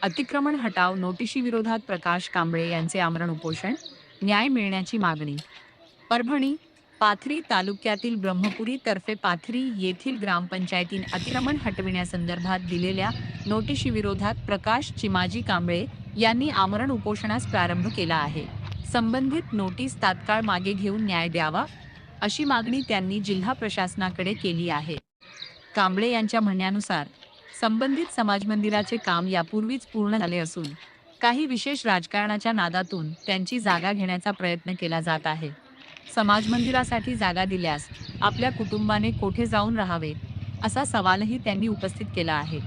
अतिक्रमण हटाव नोटिशीविरोधात प्रकाश कांबळे यांचे आमरण उपोषण, न्याय मिळण्याची मागणी. परभणी पाथरी तालुक्यातील ब्रह्मपुरी तर्फे पाथरी येथील ग्रामपंचायतीने अतिक्रमण हटविण्यासंदर्भात दिलेल्या नोटिशीविरोधात प्रकाश चिमाजी कांबळे यांनी आमरण उपोषणास प्रारंभ केला आहे. संबंधित नोटीस तात्काळ मागे घेऊन न्याय द्यावा अशी मागणी त्यांनी जिल्हा प्रशासनाकडे केली आहे. कांबळे यांच्या म्हणण्यानुसार संबंधित समाजमंदिराचे काम यापूर्वीच पूर्ण झाले असून काही विशेष राजकारणाच्या नादातून त्यांची जागा घेण्याचा प्रयत्न केला जात आहे. समाजमंदिरासाठी जागा दिल्यास आपल्या कुटुंबाने कोठे जाऊन राहावे असा सवालही त्यांनी उपस्थित केला आहे.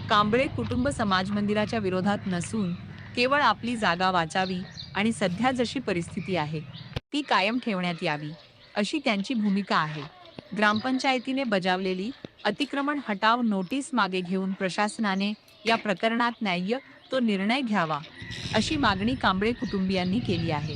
कांबळे कुटुंब समाजमंदिराच्या विरोधात नसून केवळ आपली जागा वाचावी आणि सध्या जशी परिस्थिती आहे ती कायम ठेवण्यात यावी अशी त्यांची भूमिका आहे. ग्रामपंचायतीने बजावलेली अतिक्रमण हटाव नोटीस मागे घेऊन प्रशासनाने या प्रकरणात न्याय्य तो निर्णय घ्यावा अशी मागणी कांबळे कुटुंबियांनी केली आहे.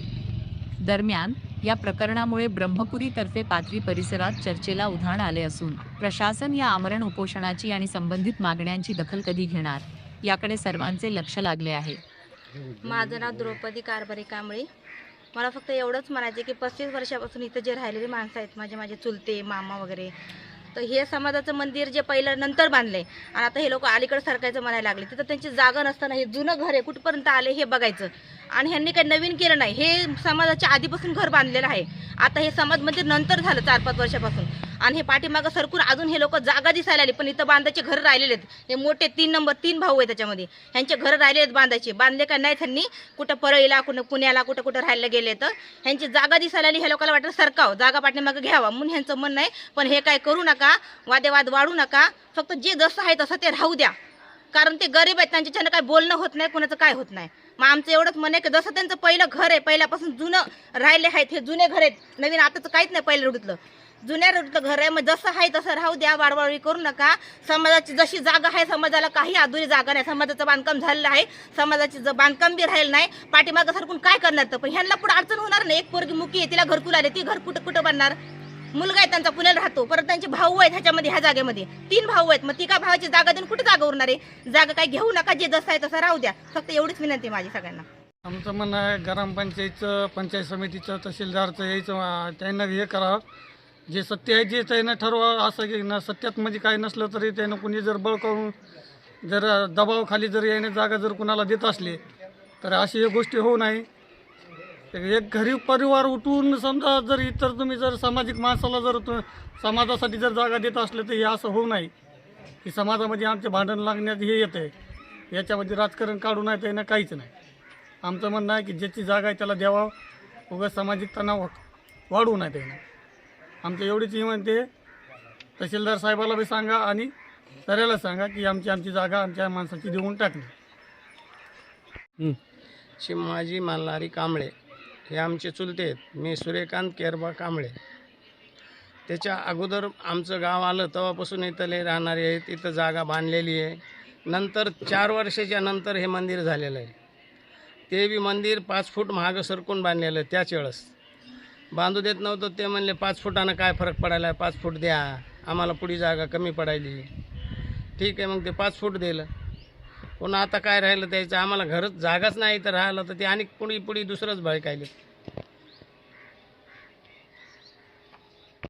दरम्यान या प्रकरणामुळे ब्रह्मपुरी तर्फे पाथरी परिसरात चर्चेला उधाण आले असून प्रशासन या आमरण उपोषणाची आणि संबंधित मागण्यांची दखल कधी घेणार याकडे सर्वांचे लक्ष लागले आहे. माझं नाव द्रौपदी कारभारी कांबळे. मला फक्त एवढंच म्हणायचं की 35 वर्षापासून इथं जे राहिलेले माणसं आहेत, माझे चुलते मामा वगैरे, तर हे समाजाचं मंदिर जे पहिलं नंतर बांधलंय आणि आता हे लोक अलीकडे सरकायचं म्हणायला लागले. तिथं त्यांची जागा नसताना हे जुनं घर आहे, कुठपर्यंत आले हे बघायचं. आणि ह्यांनी काही नवीन केलं नाही, हे समाजाच्या आधीपासून घर बांधलेलं आहे. आता हे समाज मंदिर नंतर झालं 4-5 वर्षापासून. आणि हे पाठीमागं सरकून अजून हे लोक जागा दिसायला आली, पण इथं बांधायचे घर राहिलेले आहेत. हे मोठे 3 भाऊ आहेत, त्याच्यामध्ये ह्यांचे घर राहिले आहेत बांधायचे. बांधले का नाही त्यांनी, कुठं परळीला, कुठं पुण्याला, कुठं राहायला गेले. तर ह्यांची जागा दिसायला आली, हे लोकांना वाटतं सरकाव जागा पाठीमागं घ्यावा म्हणून ह्यांचं म्हणणं आहे. पण हे काय करू नका, वादेवाद वाढू नका, फक्त जे जसं आहे तसं ते राहू द्या. कारण ते गरीब आहेत, त्यांच्याच्यानं काय बोलणं होत नाही, कुणाचं काय होत नाही. मग आमचं एवढंच म्हणणं आहे की जसं त्यांचं पहिलं घर आहे, पहिल्यापासून जुनं राहिले आहेत, हे जुने घर आहेत, नवीन आताचं काहीच नाही. पहिल्या रुटीतलं जुन्या रुटीतलं घर आहे, मग जसं आहे तसं राहू द्या, वाढवाळी करू नका. समाजाची जशी जागा आहे, समाजाला काही अधुरी जागा नाही. समाजाचं बांधकाम झालेलं आहे, समाजाची बांधकाम बी राहिलं नाही. पाठीमागं सरकून काय करणार? तर पण ह्यांना पुढे अडचण होणार नाही. एक पोरगी मुकी आहे, तिला घरकुल आले, ती घर कुठं बांधणार? मुलगा आहे त्यांचा, पुण्याला राहतो, परत त्यांचे भाऊ आहेत ह्याच्यामध्ये, ह्या जागेमध्ये 3 भाऊ आहेत. मग ती काय भावाची जागा देऊन कुठे जागा उरणार आहे? जागा काय घेऊ नका, जे जसं आहे तसं राहू द्या. फक्त एवढीच विनंती माझी सगळ्यांना. आमचं म्हणणं आहे ग्रामपंचायतचं, पंचायत समितीचं, तहसीलदारचं यायचं त्यांना हे करावं. जे सत्य आहे जे त्यानं ठरवावं. असं की ना सत्यात म्हणजे काही नसलं तरी त्यानं कुणी जर बळ करून जर दबावाखाली जर याने जागा जर कुणाला देत असली तर अशी एक गोष्टी होऊ नये. एक गरीब परिवार उठून समजा जर इतर तुम्ही जर सामाजिक माणसाला जर समाजासाठी जर जागा देत असले तर हे असं होऊ नये की समाजामध्ये आमचे भांडण लागण्यात हे येतं आहे. याच्यामध्ये राजकारण काढू नये त्यानं काहीच नाही. आमचं म्हणणं आहे की ज्याची जागा आहे त्याला द्यावा, उगाच सामाजिक तणाव वाढवू नये त्यानं. आमचं एवढीच विनंती आहे. तहसीलदार साहेबाला बी सांगा आणि सगळ्याला सांगा की आमची जागा आमच्या माणसाची देऊन टाकली. चिमाजी मल्हारी कांबळे हे आमचे चुलते आहेत. मी सूर्यकांत केरबा कांबळे. त्याच्या अगोदर आमचं गाव आलं तेव्हापासून इथले राहणारे आहेत. इथं जागा बांधलेली आहे. नंतर 4 वर्षाच्या नंतर हे मंदिर झालेलं आहे. ते बी मंदिर 5 फूट महागं सरकून बांधलेलं आहे. त्याच वेळेस बांधू देत नव्हतं. ते म्हणले 5 फुटानं काय फरक पडायला, 5 फूट द्या, आम्हाला पुढी जागा कमी पडायली. ठीक आहे, मग ते 5 फूट दिलं. पुन्हा आता काय राहिलं त्याचं, आम्हाला घरच जागाच नाही तर राहिलं तर ते आणि पुढी दुसरंच भडकायले.